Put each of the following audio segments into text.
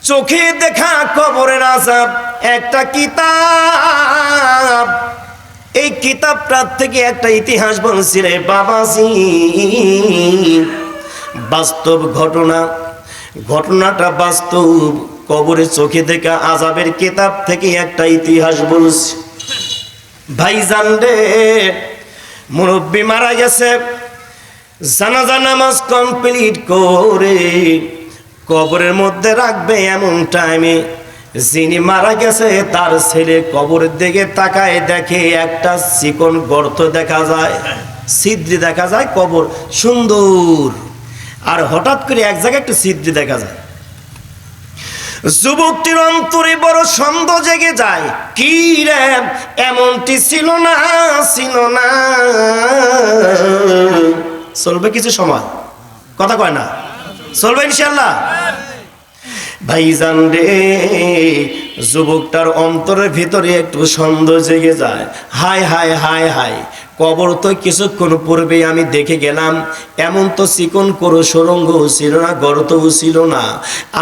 চোখে দেখা কবরের আযাব একটা কিতাব। এই কিতাবটার থেকে একটা ইতিহাস বলছি রে বাবাজি, বাস্তব ঘটনাটা বাস্তব। কবরে চোখে দেখা আযাবের কিতাব থেকে একটা ইতিহাস বলছি। ভাইজান রে, মুরব্বি মারা গেছে, জানাজা নামাজ কমপ্লিট করে কবরের মধ্যে রাখবে এমন টাইমে যিনি মারা গেছে তার ছেলে কবরের দিকে তাকায়, দেখে একটা চিকন গর্ত দেখা যায়, ছিদ্র দেখা যায়, কবর সুন্দর। আর হঠাৎ করে এক জায়গায় একটু ছিদ্র দেখা যায়। যুবকটির অন্তরে বড় সন্দেহ জেগে যায়, কি রে এমনটি ছিল না। চলবে কিছু সময়, কথা কয় না, চলবে ইনশাআল্লাহ। ভাইজান রে, যুবকটার অন্তরের ভিতরে একটু সন্দেহ জেগে যায়। হায় হায় হায় হায়, কবর তো কিছুক্ষণ পূর্বে আমি দেখে গেলাম, এমন তো চিকন করো সুড়ঙ্গও ছিল না, গর্তও ছিল না।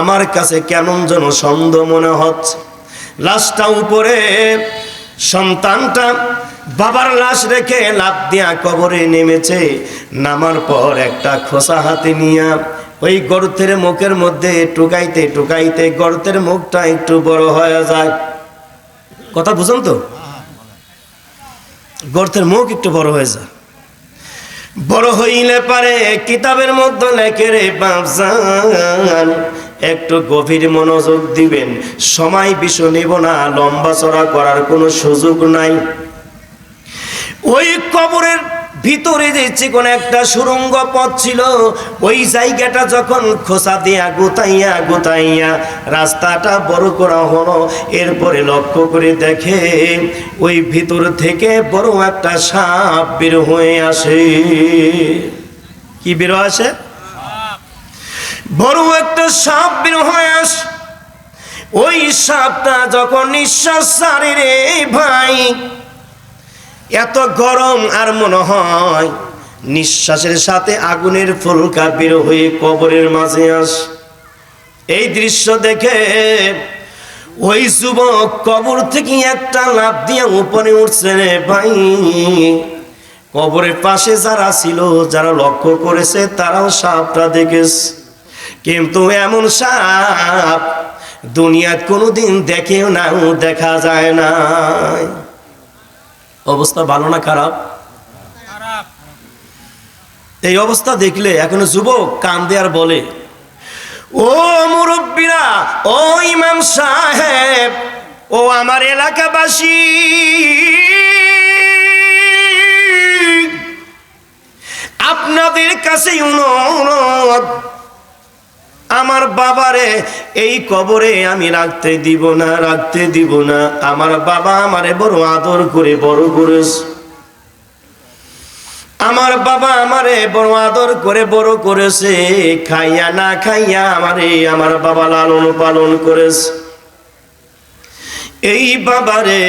আমার কাছে কেমন যেন সন্দেহ মনে হচ্ছে। লাশটা উপরে, সন্তানটা বাবার লাশ রেখে লাফ দিয়া কবরে নেমেছে। নামার পর একটা খোসা হাতে নিয়ে ওই গর্তের মুখের মধ্যে টুকাইতে টুকাইতে গর্তের মুখটা একটু বড় হয়ে যায়। কথা বুঝুন তো, গর্তের মুখ একটু বড় হয়ে যায়। বড় হইলে পারে কিতাবের মধ্যে লেখে রে বাপজান, একটু গভীর মনোযোগ দিবেন, সময় বেশি নেব না, লম্বা চড়া করার কোনো সুযোগ নাই। ওই কবরের ভিতরে যে চিকন একটা সুড়ঙ্গ পথ ছিল, ওই জায়গাটা যখন খোসা দিয়া গোতাইয়া গোতাইয়া রাস্তাটা বড় করা হলো, এরপরে লক্ষ্য করে দেখে ওই ভিতর থেকে বড় একটা সাপ বের হয়ে আসে। কি বের আসে? বড় একটা সাপ বের হয়ে আসে। ওই সাপটা যখন নিঃশ্বাস ছাড়ে রে ভাই, এত গরম আর মনে হয় নিঃশ্বাসের সাথে আগুনের ফুলকা বের হয়ে কবরের মাঝে আসে। এই দৃশ্য দেখে ওই যুবক কবর থেকে একটা লাফ দিয়ে উপরে উঠছে রে ভাই। কবরের পাশে যারা ছিল, যারা লক্ষ্য করেছে, তারাও সাপটা দেখেছে, কিন্তু এমন সাপ দুনিয়ায় কোনোদিন দেখেও না, দেখা যায় না। অবস্থা ভালো না খারাপ? এই অবস্থা দেখলে এখনো যুবক কান্দে আর বলে, ও মুরব্বীরা, ও ইমাম সাহেব, ও আমার এলাকাবাসী, আপনাদের কাছে অনুরোধ, আমার বাবারে এই কবরে আমি রাখতে দিব না, রাখতে দিব না। আমার বাবা আমারে বড় আদর করে বড় করেছে, আমার বাবা আমারে বড় আদর করে বড় করেছে, খাইয়া না খাইয়া আমার বাবা লালন পালন করেছে। এই বাবারে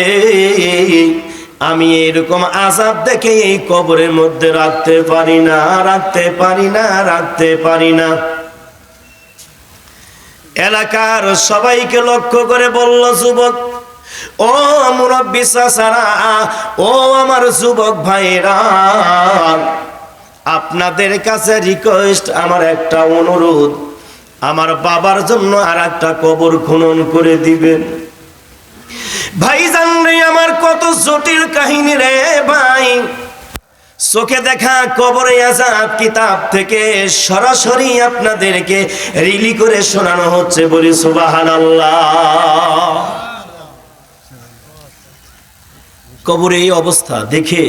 আমি এরকম আযাব দেখে এই কবরের মধ্যে রাখতে পারি না, রাখতে পারি না, রাখতে পারি না। এলাকার সবাইকে লক্ষ্য করে বলল যুবক, ও মুরব্বি চাচারা, ও আমার যুবক ভাইরা, আপনাদের কাছে রিকোয়েস্ট, আমার একটা অনুরোধ, আমার বাবার জন্য আর একটা কবর খনন করে দিবেন। ভাইজান রে, আমার কত জটিল কাহিনী রে ভাই। চোখে দেখা কবরে আযাব কিতাব থেকে সরাসরি আপনাদেরকে রিলি করে শোনানো হচ্ছে, বলি সুবহানাল্লাহ। কবরে এই অবস্থা দেখে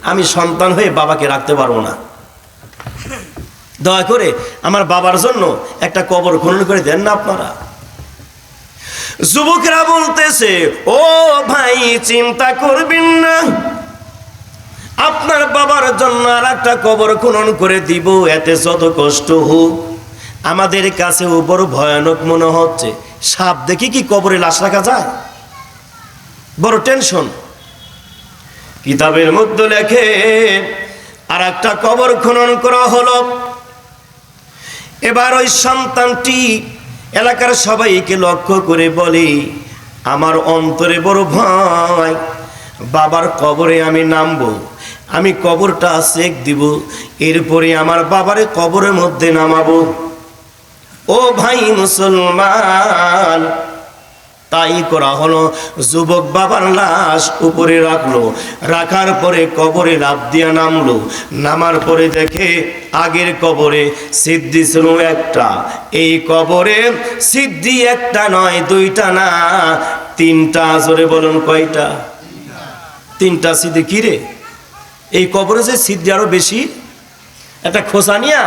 আমি সন্তান হয়ে বাবাকে রাখতে পারবো না। দয়া করে আমার বাবার জন্য একটা কবর খনন করে দেন না আপনারা। যুবকরা বলতেছে, ও ভাই চিন্তা করবেন না, আপনার বাবার জন্য আর একটা কবর খনন করে দিব, এতে যত কষ্ট হোক আমাদের কাছেও বড় ভয়ানক মনে হচ্ছে। সাপ দেখে কি কবরে লাশ রাখা যায়? বড় টেনশন। কিতাবের মধ্যে লেখে আর একটা কবর খনন করা হলো। এবার ওই সন্তানটি এলাকার সবাইকে লক্ষ্য করে বলে, আমার অন্তরে বড় ভয়, বাবার কবরে আমি নামবো, আমি কবরটা চেক দিব, এরপরে আমার বাবারে কবরের মধ্যে নামাবো। ও ভাই মুসলমান, তাই করা হলো। যুবক বাবার লাশ উপরে রাখলো, রাখার পরে কবরে লাফ দিয়া নামলো। নামার পরে দেখে আগের কবরে সিদ্ধি ছিল একটা, এই কবরে সিদ্ধি একটা নয়, দুইটা না, তিনটা। জোরে বলুন কয়টা? তিনটা সিদ্ধি। কিরে, এই কবরে যে সিদ্ধি আরো বেশি। একটা খোসা নিয়া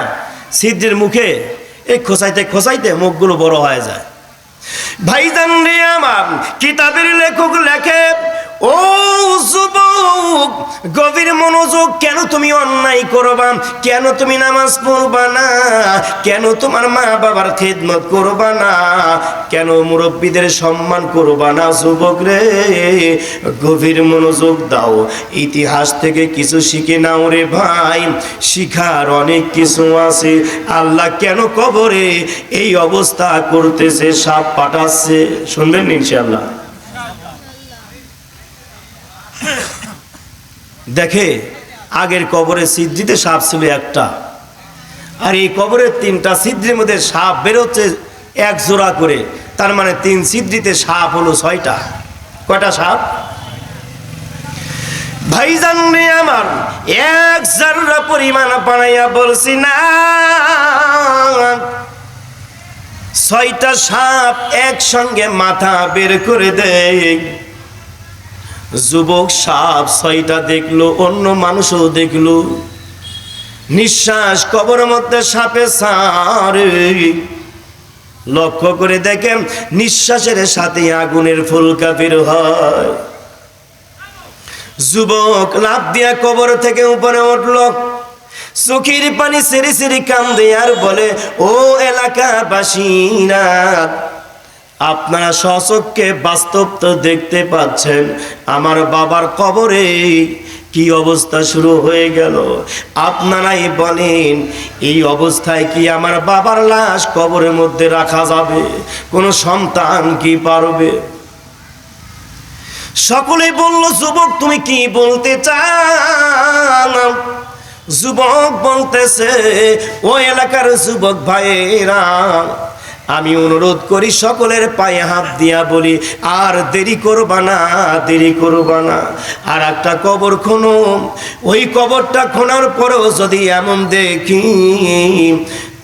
সিদ্ধির মুখে এই খোসাইতে খোসাইতে মুখগুলো বড় হয়ে যায়। ভাইজান রে আমার, কিতাবের লেখক লেখে, ও যুবক গভীর মনোযোগ, কেন তুমি অন্যায় করবা? কেন তুমি নামাজ পড়বা না? কেন তোমার মা বাবার খেদমত করবা না? কেন মুরব্বীদের সম্মান করবা না? যুবক রে, গভীর মনোযোগ দাও, ইতিহাস থেকে কিছু শিখে নাও রে ভাই, শিখার অনেক কিছু আছে। আল্লাহ কেন কবরে এই অবস্থা করতেছে, সাপ পাঠাচ্ছে, শুনবেন ইনশাআল্লাহ। দেখে আগের কবরে সিদ্ধিতে সাপ ছিল একটা, আর এই কবরের তিনটা সিদ্ধির মধ্যে সাপ বেরোচ্ছে এক জোড়া করে, তার মানে তিন সিদ্ধিতে সাপ হলো ছয়টা। কয়টা সাপ? ভাইজান রে আমার, এক জাররা পরিমাণ বানাইয়া বলছি না, ছয়টা সাপ একসঙ্গে মাথা বের করে দেয়। যুবক সাপ ছয়টা দেখলো, অন্য মানুষও দেখলো। নিঃশ্বাস কবরের মধ্যে সাপে ছাড়ে, লক্ষ্য করে দেখেন নিঃশ্বাসের সাথে আগুনের ফুলকা বের হয়। যুবক লাফ দিয়া কবর থেকে উপরে উঠল, চোখের পানি সেরি সেরি কান্দে আর বলে, ও এলাকাবাসীরা, আপনারা স্বচক্ষে বাস্তব তো দেখতে পাচ্ছেন আমার বাবার কবরে কি অবস্থা শুরু হয়ে গেল। আপনারাই বলেন, এই অবস্থায় কি আমার বাবার লাশ কবরের মধ্যে রাখা যাবে? কোনো সন্তান কি পারবে? সকলেই বলল, যুবক তুমি কি বলতে চাও? যুবক বলতেছে, ও এলাকার যুবক ভাইয়েরা, আমি অনুরোধ করি, সকলের পায়ে হাত দিয়া বলি, আর দেরি করবা না, দেরি করবা না, আর একটা কবর খনো। ওই কবরটা খোনার পরেও যদি এমন দেখি,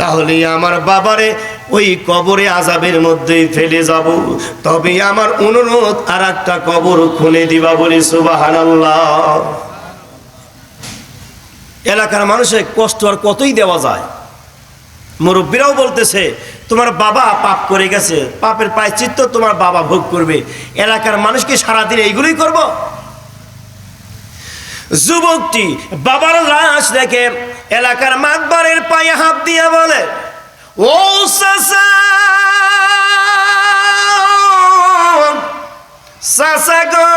তাহলে আমার বাবারে ওই কবরে আযাবের মধ্যে ফেলে যাব। তবে আমার অনুরোধ, আর একটা কবর খুলে দিবা, বলি সুবহানাল্লাহ। এলাকার মানুষের কষ্ট আর কতই দেওয়া যায়। মুরব্বীরাও বলতেছে, তোমার বাবা পাপ করে গেছে, পাপের প্রায়শ্চিত্ত তোমার বাবা ভোগ করবে। এলাকার মানুষকে সারাদিন এইগুলোই করব? যুবকটি বাবার লাশ দেখে এলাকার মাতবারের পায়ে হাত দিয়ে বলে, ও চাচা, চাচা গো,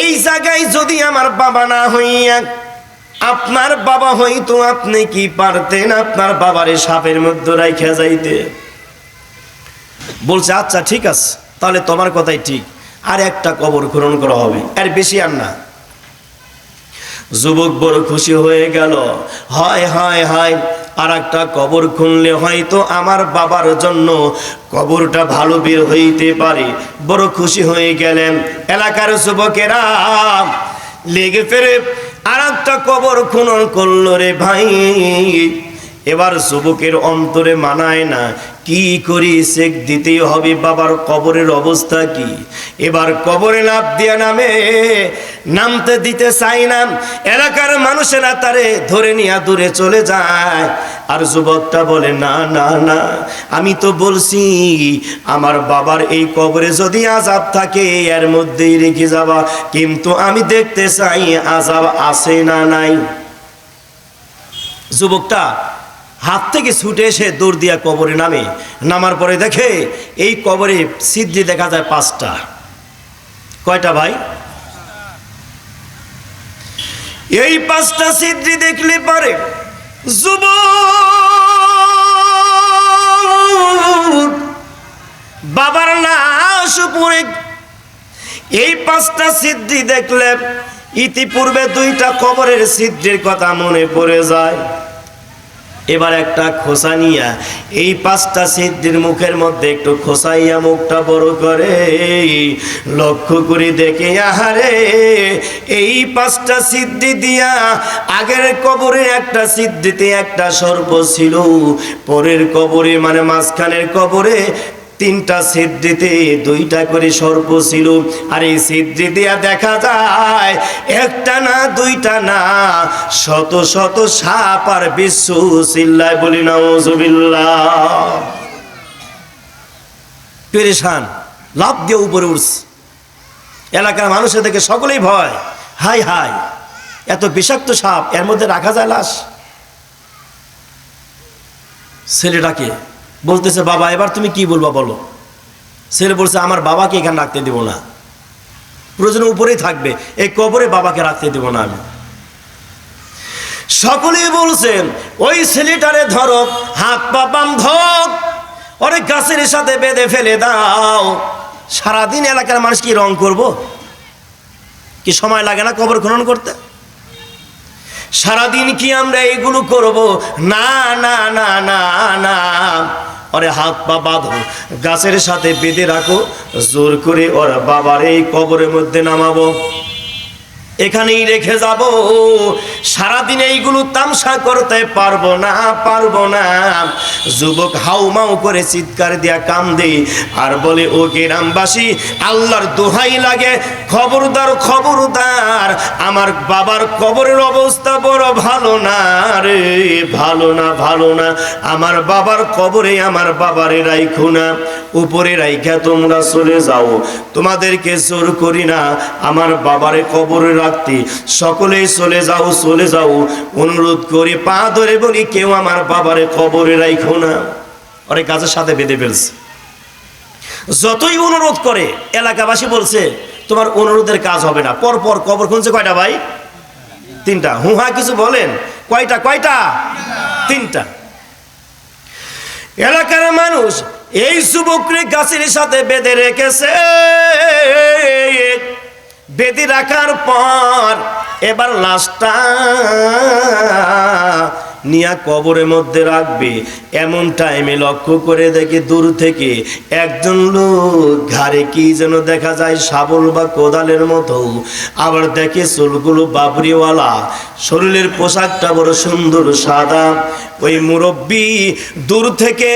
এই জায়গায় যদি আমার বাবা না হইয়া আপনার বাবা হইতো, আপনি কি পারতেন আপনার বাবারে সাপের মধ্যে রাইখা যাইতে? বলছে, আচ্ছা ঠিক আছে, তাহলে তোমার কথাই ঠিক, আর একটা কবর খনন করা হবে, আর বেশি আর না। যুবক বড় খুশি হয়ে গেল, হয় হয় হয়, আর একটা কবর খুনলে হয়তো আমার বাবার জন্য কবরটা ভালো বের হইতে পারে। বড় খুশি হয়ে গেলেন। এলাকার যুবকেরা লেগে ফেরে আর একটা কবর খনন করলো রে ভাই। এবার যুবকের অন্তরে মানায় না, কি করি, চেক দিতেই হবে, বাবার কবরের অবস্থা কি। এবার কবরে লাফ দিয়া নামতে দিতে চাই না। এলাকার মানুষেরা তারে ধরে নিয়ে দূরে চলে যায়। আর যুবকটা বলে, না না না, আমি তো বলছি আমার বাবার এই কবরে যদি আযাব থাকে এর মধ্যেই রেখে যাবা, কিন্তু আমি দেখতে চাই আযাব আছে না নাই। যুবকটা হাত থেকে ছুটে এসে দৌড় দিয়া কবরে নামার পরে দেখে এই কবরে সিদ্ধি দেখা যায় 5টা। কয়টা ভাই? এই 5টা সিদ্ধি দেখলে পারে যুবক বাবার লাশ উপরে এই 5টা সিদ্ধি দেখলে ইতিপূর্বে 2টা কবরের সিদ্ধির কথা মনে পড়ে যায়। এবার একটা খোসা নিয়া এই 5টা সিদ্ধির মুখের মধ্যে একটু খোসাইয়া মুখটা বড় করে লক্ষ্য করে দেখে, আহারে এই 5টা সিদ্ধি দিয়া আগের কবরে একটা সিদ্ধিতে একটা সর্প ছিল, পরের কবরে মানে মাঝখানের কবরে 3টা সিদ্ধিতে 2টা করে সর্প ছিল। আর এই সিদ্ধি দিয়া দেখা যায় একটা না 2টা না, শত শত সাপ আর বিচ্ছু। চিল্লায় বলি নাউজুবিল্লাহ। পেরেশান, লাফ দিয়ে উপরে উঠছে। এলাকার মানুষের দেখে সকলেই ভয়, হাই হাই এত বিষাক্ত সাপ, এর মধ্যে রাখা যায় লাশ? ছেলেটাকে বলতেছে, বাবা এবার তুমি কি বলবা বলো। ছেলে বলছে, আমার বাবাকে এখানে রাখতে দেব না, প্রয়োজন উপরেই থাকবে, এই কবরে বাবাকে রাখতে দেব না আমি। সকলেই বলছেন ওই ছেলেটারে ধরো, হাত পা বান্ধব, অনেক গাছের সাথে বেঁধে ফেলে দাও। সারাদিন এলাকার মানুষ কি রং করব? কি সময় লাগে না কবর খনন করতে? সারাদিন কি আমরা এইগুলো করব? না না না না না, ওরে হাত পা বাঁধো, গাছের সাথে বেঁধে রাখো, জোর করে ওর বাবার এই কবরের মধ্যে নামাবো, এখানেই রেখে যাব। সারাদিন এইগুলো তামসা করতে পারবো না, পারবো না। যুবক হাউমাউ করে চিৎকার দিয়া কান্দে আর বলে, ও গ্রামবাসী, আল্লাহর দোহাই লাগে, খবরদার খবরদার, আমার বাবার কবরের অবস্থা বড় ভালো না রে, ভালো না, ভালো না। আমার বাবার কবরে আমার বাবারে রাইখো না, উপরে রাইখা তোমরা চলে যাও। তোমাদেরকে জোর করি না আমার বাবারে কবরে রাখতে, সকলেই চলে যাও, চলে যাও। অনুরোধ করি, পা ধরে বলি, কেউ আমার বাবারে কবরে রাইখো না। অনেক গাছের সাথে বেঁধে ফেলছে। যতই অনুরোধ করে এলাকাবাসী বলছে, তোমার অনুরোধের কাজ হবে না। পরপর কবর খুঁজছে কয়টা ভাই? 3টা। হুহা কিছু বলেন, কয়টা? কয়টা? 3টা। এলাকার মানুষ এই যুবককে গাছের সাথে বেঁধে রেখেছে। বেঁধে রাখার পর এবার লাশটা নিয়া কবরের মধ্যে রাখবে। এমন টাইমে লক্ষ্য করে দেখে দূর থেকে একজন লোক ঘাড়ে কি যেন দেখা যায়, শাবল বা কোদালের মতো। আবার দেখে চুলগুলো বাবরিওয়ালা, শরীরের পোশাকটা বড় সুন্দর সাদা। ওই মুরব্বী দূর থেকে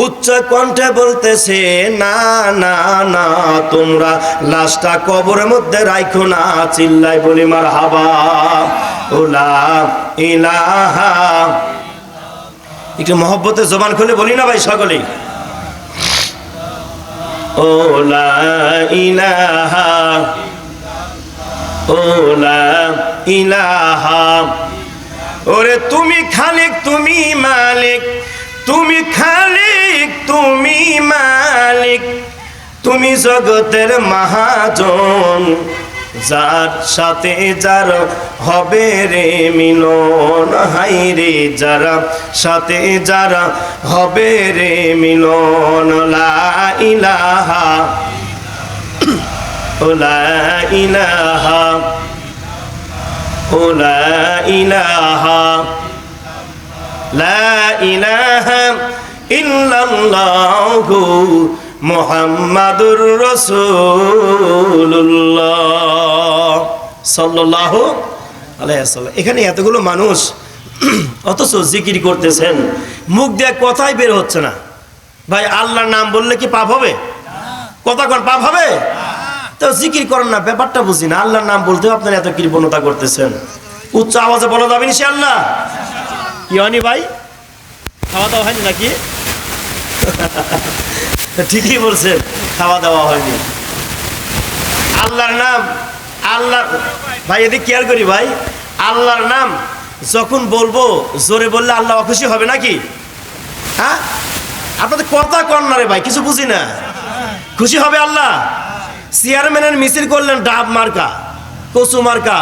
উচ্চ কণ্ঠে বলতেছে, না না না, তোমরা লাশটা কবরের মধ্যে রাখো না। চিল্লায় বলি মারহাবা, ওলা ইলাহা। একটু মহব্বতে জবান খুলে বলি না ভাই সকলেই, ওলা ইলাহা, ওলা ইলাহা। ওরে তুমি খালিক, তুমি মালিক, তুমি খালিক, তুমি মালিক, তুমি জগতের মহাজন, যার সাথে যার হবে রে মিলন। হাই রে, যারা সাথে যারা হবে রে মিলন। লা ইলাহা, ও লা ইলাহা, ও লা ইলাহা, লা ইলাহা ইল্লাল্লাহু মুহাম্মাদুর রাসূলুল্লাহ সাল্লাল্লাহু আলাইহি ওয়াসাল্লাম। এখানে এতগুলো মানুষ অথচ জিকির করতেছেন, মুখ দিয়ে কথাই বের হচ্ছে না। ভাই আল্লাহর নাম বললে কি পাপ হবে? কথা কোন পাপ হবে? তো জিকির করেন না, ব্যাপারটা বুঝি না। আল্লাহর নাম বলতেও আপনারা এত কৃপণতা করতেছেন। উচ্চ আওয়াজে বলা যাবে ইনশাআল্লাহ। কি হয়নি ভাই? খাওয়া দাওয়া হয়নি নাকি? ঠিকই বলছেন, খাওয়া দাওয়া হয়নি। আল্লাহর নাম, আল্লাহ ভাই এদিকে কেয়ার করি ভাই। আল্লাহর নাম যখন বলবো, জোরে বললে আল্লাহ অখুশি হবে নাকি? হ্যাঁ, আপনাদের কথা কন না রে ভাই, কিছু বুঝি না। খুশি হবে আল্লাহ? চেয়ারম্যানের মিছিল করলেন, ডাব মার্কা, কচু মার্কা,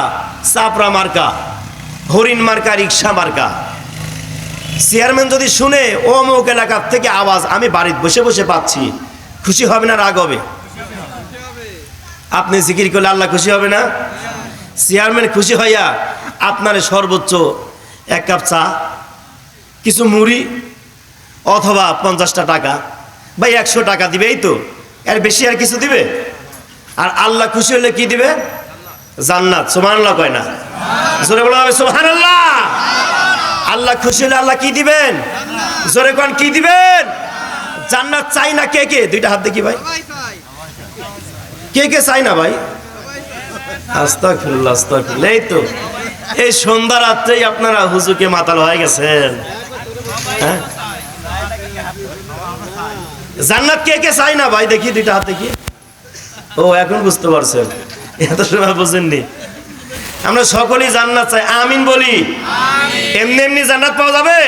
চাপড়া মার্কা, হরিণ মার্কা, রিক্সা মার্কা। চেয়ারম্যান যদি শুনে ও অমুক এলাকার থেকে আওয়াজ আমি বাড়িতে বসে বসে পাচ্ছি, খুশি হবে না রাগ হবে? আপনি জিকির করলে আল্লাহ খুশি হবে না? চেয়ারম্যান খুশি হইয়া আপনার সর্বোচ্চ 1 কাপ চা, কিছু মুড়ি অথবা 50টা টাকা বা 100 টাকা দিবে, এই তো, এর বেশি আর কিছু দিবে? আর আল্লাহ খুশি হলে কি দিবে? জান্নাত। সুবহানাল্লাহ কয় না? জোরে বলা হবে সুবহানাল্লাহ। আল্লাহ খুশি হলে আল্লাহ কি দিবেন? জোরে কোন কি দিবেন? জান্নাত। চাই না কে কে? দুইটা হাত দেখি ভাই, কে কে চাই না ভাই? আস্তাগফিরুল্লাহ, আস্তাগফিরুল্লাহ। এই তো, এই সন্ধ্যা রাত্রেই আপনারা হুজুরকে মাতাল হয়ে গেছেন। হ্যাঁ, জান্নাত কে কে চাই না ভাই? দেখি দুইটা হাত দেখি। ও, এখন বুঝতে পারছেন, এত সময় বুঝেননি। আমরা সকলেই জান্নাত চাই, আমিন বলি। এমনি এমনি জান্নাত পাওয়া যাবে?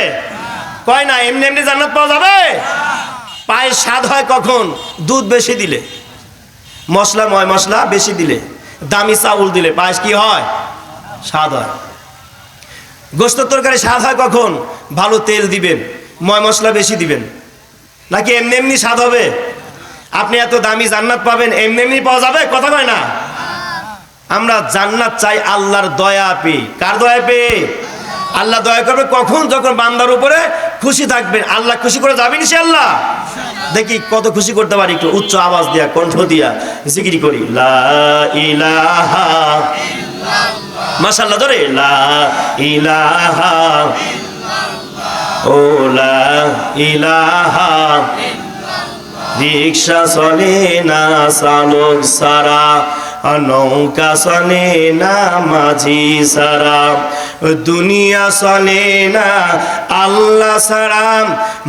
কয় না এমনি এমনি জান্নাত পাওয়া যাবে? পায়ের স্বাদ হয় কখন? দুধ বেশি দিলে, মশলা ময় মশলা বেশি দিলে, দামি চাউল দিলে পায়েস কি হয়? স্বাদ হয়। গোশত তরকারি স্বাদ হয় কখন? ভালো তেল দিবেন, ময় মশলা বেশি দিবেন। নাকি এমনি এমনি স্বাদ হবে? আপনি এত দামি জান্নাত পাবেন, এমনি এমনি পাওয়া যাবে? কথা কয় না? আমরা জান্নাত চাই আল্লাহর দয়া পেয়ে। কার দয়া পেয়ে? আল্লাহ দয়া করবে কখন? যখন বান্দার উপরে খুশি থাকবেন। আল্লাহ খুশি করে যাবেন ইনশাআল্লাহ। দেখি কত খুশি করতে পারি, একটু উচ্চ আওয়াজ দিয়া, কণ্ঠ দিয়া জিকির করি, লা ইলাহা ইল্লাল্লাহ। মাশাআল্লাহ, ধরে লা ইলাহা ইল্লাল্লাহ, ও লা ইলাহা ইল্লাল্লাহ। রিকশা চলে না চালক সারা, নৌকা চলে না মাঝি সারা, দুনিয়া চলে না আল্লাহ সারা,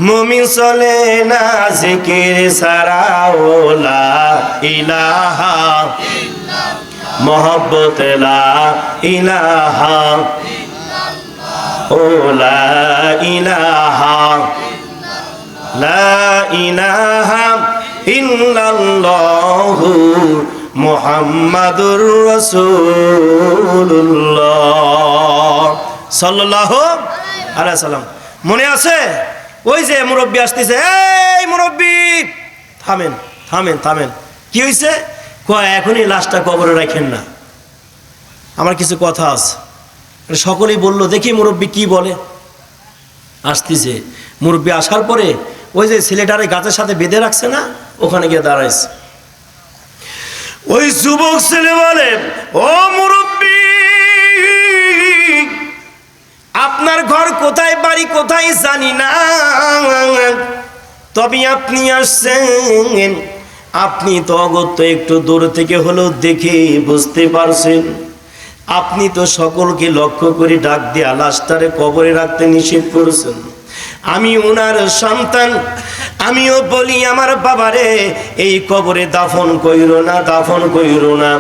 মুমিন চলে না জিকির সারা। ও লা ইলাহা ইল্লাল্লাহ, মোহাব্বত লা ইলাহা ইল্লাল্লাহ, ও লা ইলাহা ইল্লাল্লাহ, লা ইলাহা ইল্লাল্লাহু মুহাম্মাদুর রাসূলুল্লাহ সাল্লাল্লাহু আলাইহি সাল্লাম। মনে আছে ওই যে মুরব্বি আসতেছে, এই মুরব্বি থামেন থামেন থামেন। কি হয়েছে? কয় এখনই লাশটা কবরে রাখেন না, আমার কিছু কথা আছে। সকলেই বলল দেখি মুরব্বি কি বলে। আসতেছে মুরব্বি, আসার পরে ওই যে ছেলেটারে গাছের সাথে বেঁধে রাখছে না, ওখানে গিয়ে দাঁড়াইছে। ওই যুবক ছেলে বলে, ও মুরব্বি, আপনার ঘর কোথায়, বাড়ি কোথায় জানি না, তবে আপনি আসছেন, আপনি তো অগত্য একটু দূর থেকে হলেও দেখে বুঝতে পারছেন। আপনি তো সকলকে লক্ষ্য করে ডাক দিয়া লাশটারে কবরে রাখতে নিষেধ করেছেন। আমি ওনার সন্তান, আমিও বলি আমার বাবারে এই কবরে দাফন কইরো না, দাফন কইরো না।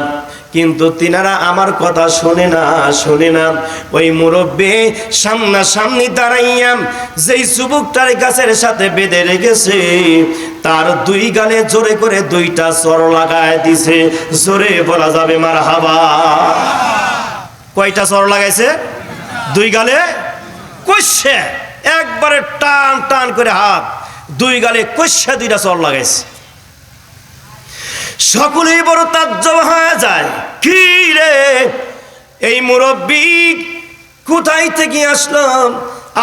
কিন্তু তিনারা আমার কথা শোনে না, শোনে না। ওই মুরব্বি সামনাসামনি দাঁড়াইয়া যেই যুবকটার গাছের সাথে বেঁধে রেখেছে, তার দুই গালে জোরে করে 2টা চড় লাগায় দিছে। জোরে বলা যাবে মারহাবা। কয়টা চড় লাগাইছে? 2 গালে কষে, একবারে টান টান করে হাত 2 গালে কষে 2টা চড় লাগাইছে। সকলেই বড় তাজ্জব হয়ে যায়, কি রে এই মুরব্বি কোথায় থেকে আসলো,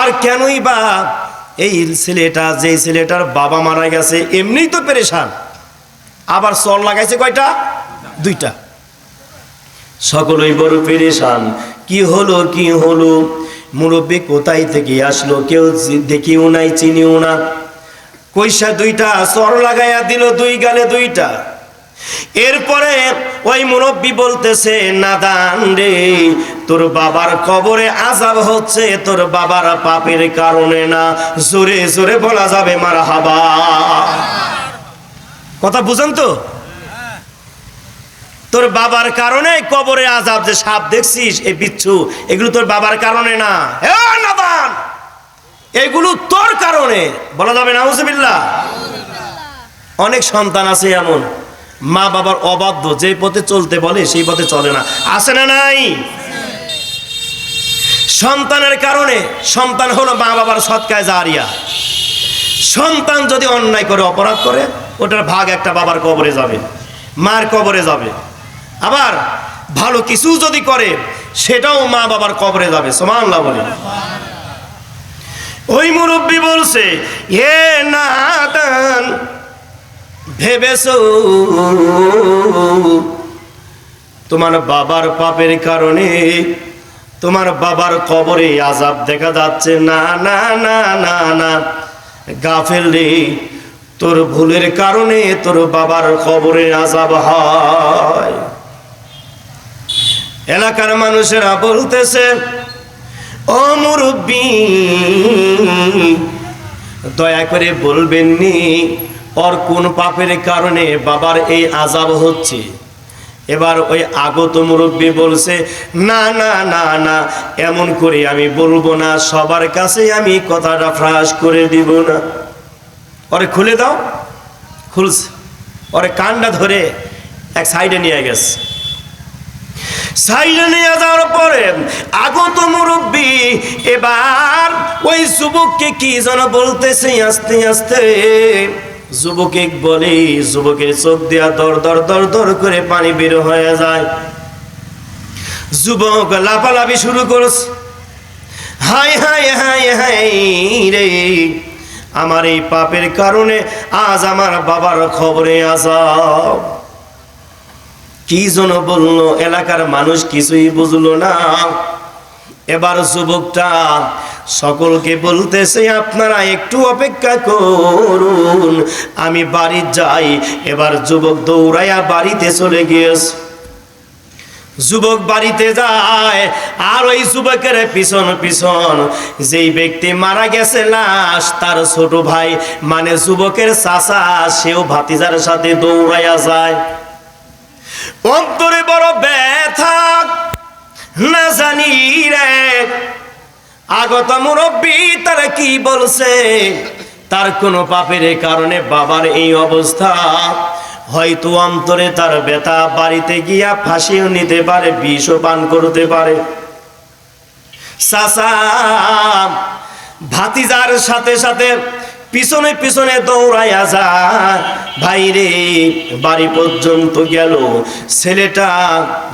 আর কেনই বা এই ছেলেটা, যে ছেলেটার বাবা মারা গেছে এমনিই তো পেরেশান, আবার চড় লাগাইছে কয়টা? 2টা। সকলেই বড় পেরেশান, কি হলো কি হলো, মুরব্বি কোথায় থেকে আসলো, কেউ দেখিও নাই, চিনিও না। কইসা 2টা চড় লাগাইয়া দিল 2 গালে 2টা। এরপরে ওই মুরব্বি বলতেছে, নাদান রে, তোর বাবার কবরে আযাব হচ্ছে তোর বাবার পাপের কারণে না। জোরে জোরে বলা যাবে মারহাবা। কথা বুঝেন তো? তোর বাবার কারণে কবরে আযাব, যে সাপ দেখছিস, এই বিচ্ছু, এগুলো তোর বাবার কারণে না, হে নাদান, এগুলো তোর কারণে। বলা যাবে নাউজুবিল্লাহ। অনেক সন্তান আছে এমন, মা বাবার অবাধ্য, যে পথে চলতে বলে সেই পথে চলে না, আছে না নাই? সন্তানের কারণে, সন্তান হলো মা বাবার সদকায়ে জারিয়া। সন্তান যদি অন্যায় করে, অপরাধ করে, ওটার ভাগ একটা বাবার কবরে যাবে, মার কবরে যাবে। আবার ভালো কিছু যদি করে, সেটাও মা বাবার কবরে যাবে। সুবহানাল্লাহ বলে। ওই মুরব্বী বলছে, এ নাদান, ভেবেছো তোমার বাবার পাপের কারণে তোমার বাবার কবরে আযাব দেখা যাচ্ছে? না না না না না, গাফেল রে, তোর ভুলের কারণে তোর বাবার কবরে আযাব হয়। এলাকার মানুষেরা বলতেছে, ও মুরব্বী, দয়া করে বলবেন নি ওর কোন পাপের কারণে বাবার এই আযাব হচ্ছে? এবার ওই আগত মুরব্বী বলছে, না না না না, এমন করে আমি বলবো না, সবার কাছে আমি কথাটা ফাঁস করে দিব না। ওরে খুলে দাও। খুলছে। ওরে কানটা ধরে এক সাইডে নিয়ে গেছে। সাইডে নিয়ে যাওয়ার পরে আগত মুরব্বী এবার ওই যুবককে কি যেন বলতেছে আস্তে আস্তে। যুবকে বলে, যুবকের চোখ দিয়া দর দর দর দর করে পানি বের হয়ে যায়। যুবক লাফালাফি শুরু করছে, হাই হাই হাই হাই রে, আমার এই পাপের কারণে আজ আমার বাবার খবরে আযাব। কি যেন বললো, এলাকার মানুষ কিছুই বুঝলো না। এবার যুবকটা সকলকে বলতেছে, আপনারা একটু অপেক্ষা করুন, আমি বাড়ি যাই। এবার যুবক দৌড়াইয়া বাড়িতে চলে গিয়েছে। যুবক বাড়িতে যায়, আর ওই যুবকের পিছন পিছন যেই ব্যক্তি মারা গেছে লাশ, তার ছোট ভাই মানে যুবকের চাচা, সেও ভাতিজার সাথে দৌড়াইয়া যায়। অন্তরে বড় ব্যথা, না জানি রে আগত মুরব্বী তারা কি বলছে। তার কোনো পাপের কারণে বাবার এই অবস্থা, হয়তো অন্তরে তার ব্যথা, বাড়িতে গিয়া ফাঁসিও নিতে পারে, বিষও পান করতে পারে। চাচা ভাতিজার সাথে সাথে পিছনে পিছনে দৌড়াইয়া যায়। ভাইরে বাড়ি পর্যন্ত গেল, ছেলেটা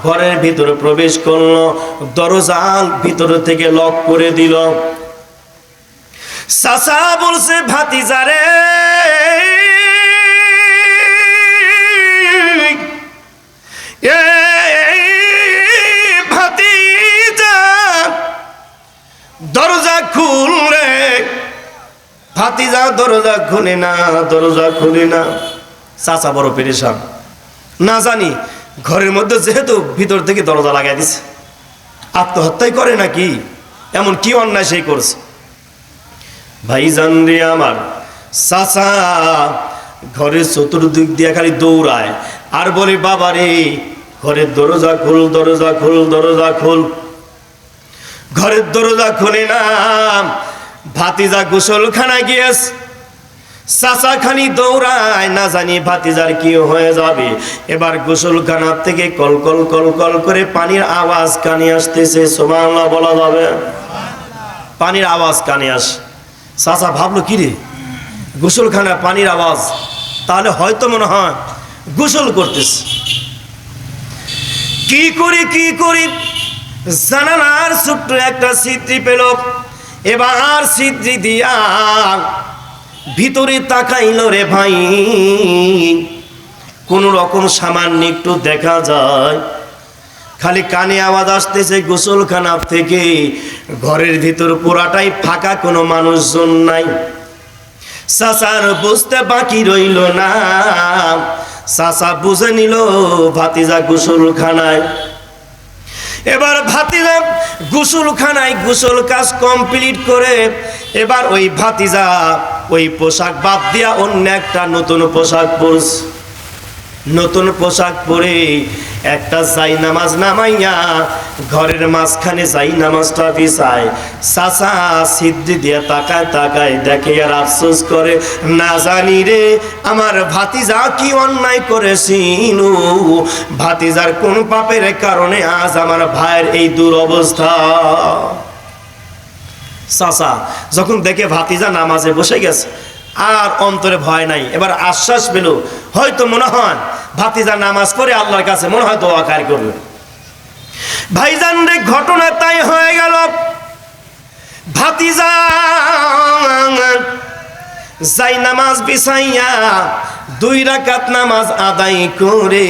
ঘরের ভিতরে প্রবেশ করলো, দরজা ভিতর থেকে লক করে দিল। চাচা বলছে, ভাতিজারে ভাতিজা, দরজা খুললে। ভাতিজা দরজা খুলে না, দরজা খুলে না। চাচা বড় পেরেশান, না জানি ঘরের মধ্যে যেহেতু ভিতর থেকে দরজা লাগাই দিছে, আত্মহত্যাই করে নাকি, এমন কি অন্যায় সেই করছে। ভাইজান রে আমার, চাচা ঘরের চতুর্দিক দিয়ে খালি দৌড়ায় আর বলে, বাবা রে ঘরের দরজা খুল, দরজা খুল, দরজা খুল। ঘরের দরজা খুলে না। ভাতিজা গোসলখানায় গিয়েছে, চাচা খানি দৌড়ায়, না জানি ভাতিজার কি হয়ে যাবে। এবার গোসলখানার থেকে কল কল কল কল করে পানির আওয়াজ কানে আসতেছে। সুবহানাল্লাহ বলা যাবে? পানির আওয়াজ কানে আসে। চাচা ভাবলো, কি রে, গোসলখানায় পানির আওয়াজ, তাহলে হয়তো মনে হয় গোসল করতেছে। কি করি জানালার ছোট্ট একটা ছিদ্রি পেল। এবার ছিদ্রি দিয়া ভিতরে তাকাইল রে ভাই, কোন রকম সামান্য একটু দেখা যায়, খালি কানে আওয়াজ আসতেছে গোসলখানা থেকে। ঘরের ভিতর পুরাটাই ফাঁকা, কোনো মানুষজন নাই। চাচার বুঝতে বাকি রইল না। চাচা বুঝে নিল ভাতিজা গোসলখানায়। এবার ভাতিজা গোসলখানায় গোসল কাজ কমপ্লিট করে এবার ওই ভাতিজা ওই পোশাক বাদ দিয়া অন্য একটা নতুন পোশাক পরছে। নতুন পোশাক পরে একটা যাই নামাজ নামাইয়া ঘরের মাঝখানে যাই নামাজটা বিছায়। চাচা সিদ্ধি দিয়ে তাকায় তাকায় দেখে আর আফসোস করে, না জানি রে আমার ভাতিজা কি অন্যায় করেছিল, ভাতিজার কোন পাপের কারণে আজ আমার ভাইয়ের এই দুরবস্থা। চাচা যখন দেখে ভাতিজা নামাজে বসে গেছে আর অন্তরে ভয় নাই, এবার আশ্বাস পেল, হয়তো মনে হয় ভাতিজা নামাজ পড়ে আল্লাহর কাছে মনে হয় দোয়া কার করবে। ভাইজান রে ঘটনা তাই হয়ে গেল। ভাতিজা যাই নামাজ বিছাইয়া 2 রাকাত নামাজ আদায় করে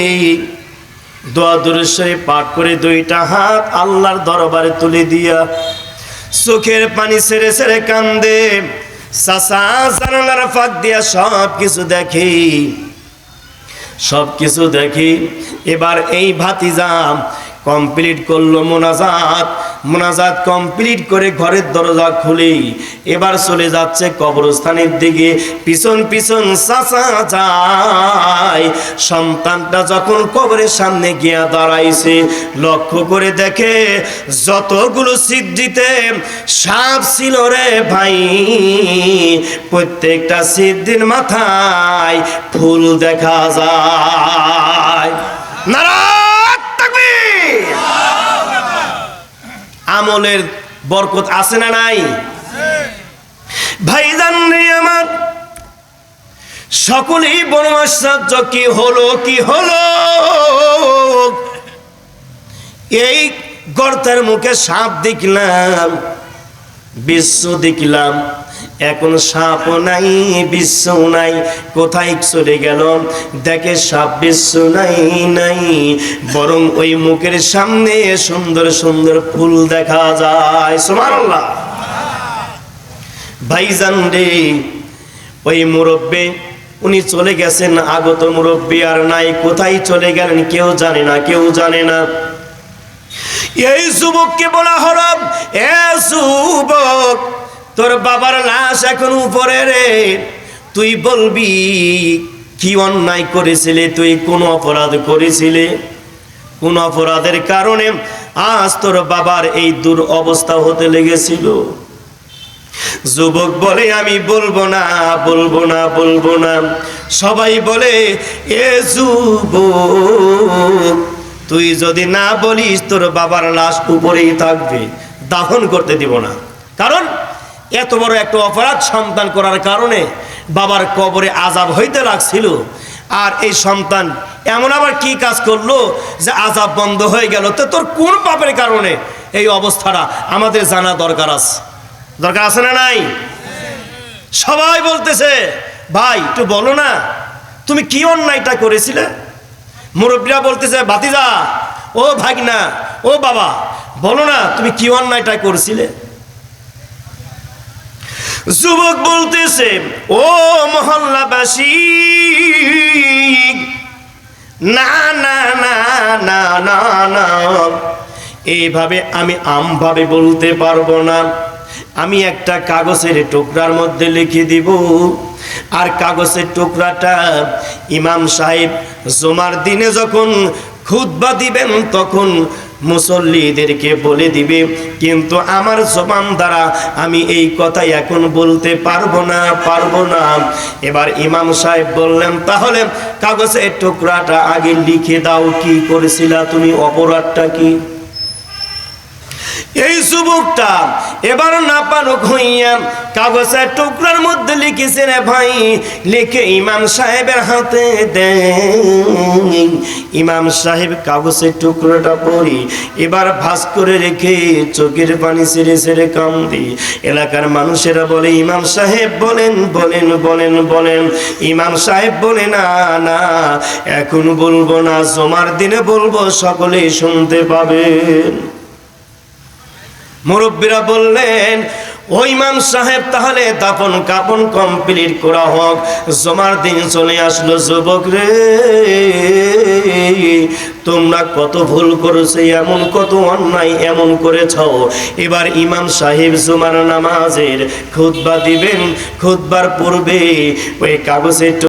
দোয়া দুরূদ শরীফ পাঠ করে 2টা হাত আল্লাহর দরবারে তুলে দিয়া চোখের পানি ছেড়ে ছেড়ে কান্দে। চাচা জানালার ফাঁক দিয়া সব কিছু দেখি। এবার এই ভাতিজা কমপ্লিট করলো মোনাজাত কমপ্লিট করে ঘরের দরজা খুলে এবার চলে যাচ্ছে কবরস্থানের দিকে। পিছন পিছন চাচা যায়। সন্তানটা যখন কবরের সামনে গিয়া দাঁড়াইছে লক্ষ্য করে দেখে যতগুলো সিদ্ধিতে সাপ ছিল রে ভাই, প্রত্যেকটা সিদ্ধির মাথায় ফুল দেখা যায়। আমলের বরকত আছে না নাই? ভাইজান রে আমার, সকলেই বড় আশ্চর্য, কি হলো এই গর্তের মুখে সাপ দেখলাম, বিশ্ব দেখলাম, এখন সাপও নাই বিশ্ব নাই, কোথায় চলে গেল? দেখে সাপ বিশ্ব নাই, বরং ওই মুখের সামনে সুন্দর সুন্দর ফুল দেখা যায়। সুবহানাল্লাহ। ভাইজান রে, ওই মুরব্বি উনি চলে গেছেন, আগত মুরব্বি আর নাই, কোথায় চলে গেলেন কেউ জানে না। এই যুবককে বলা হলো, এ যুবক, তোর বাবার লাশ এখন উপরে রে, তুই বলবি কি অন্যায় করেছিলে, তুই কোন অপরাধ করেছিলে, কোন অপরাধের কারণে আজ তোর বাবার এই দুরবস্থা হতে লেগেছিল। যুবক বলে, আমি বলবো না। সবাই বলে, এ যুবক, তুই যদি না বলিস তোর বাবার লাশ উপরেই থাকবে, দাফন করতে দিব না। কারণ এত বড় একটা অপরাধ সন্তান করার কারণে বাবার কবরে আযাব হইতে লাগছিল। আর এই সন্তান এমন আবার কি কাজ করলো যে আযাব বন্ধ হয়ে গেল? তো তোর কোন পাপের কারণে এই অবস্থাটা আমাদের জানা দরকার আছে না নাই? সবাই বলতেছে, ভাই একটু বলো না তুমি কি অন্যায়টা করেছিলে। মুরব্বীরা বলতেছে, ভাতিজা, ও ভাগনা, ও বাবা, বলো না তুমি কি অন্যায়টা করেছিলে। যুবক বলতেছে, ও মহল্লাবাসী, না, এইভাবে আমি আমভাবে বলতে পারবো না। আমি একটা কাগজের টুকরার মধ্যে লিখে দিব, আর কাগজের টুকরাটা ইমাম সাহেব জুমার দিনে যখন খুতবা দিবেন তখন মুসল্লিদেরকে বলে দিবে, কিন্তু আমার জবান দ্বারা আমি এই কথা এখন বলতে পারবো না। এবার ইমাম সাহেব বললেন, তাহলে কাগজের টুকরাটা আগে লিখে দাও, কি করেছিলা তুমি, অপরাধটা কি। এই যুবকটা এবার নাপানুক হইয়া কাগজের টুকরার মধ্যে লিখেছে রে ভাই, লিখে ইমাম সাহেবের হাতে দেন। ইমাম সাহেব কাগজের টুকরাটা পড়ি এবার ভাঁজ করে রেখে চোখের পানি ছেড়ে ছেড়ে কান্দি। এলাকার মানুষেরা বলে, ইমাম সাহেব বলেন। ইমাম সাহেব বলে, না, এখন বলবো না, জুমার দিনে বলবো, সকলেই শুনতে পাবেন। মুরব্বীরা বললেন, ও ইমাম সাহেব, তাহলে দাফন কাফন কমপ্লিট করা হোক। জুমার দিন চলে আসলো। যুবক রে, তোমরা কত ভুল করেছো, এমন কত অন্যায় এমন করেছ। এবার ইমাম সাহেব জুমার নামাজের খুতবা দিবেন, খুতবার পূর্বে ওই কাগজে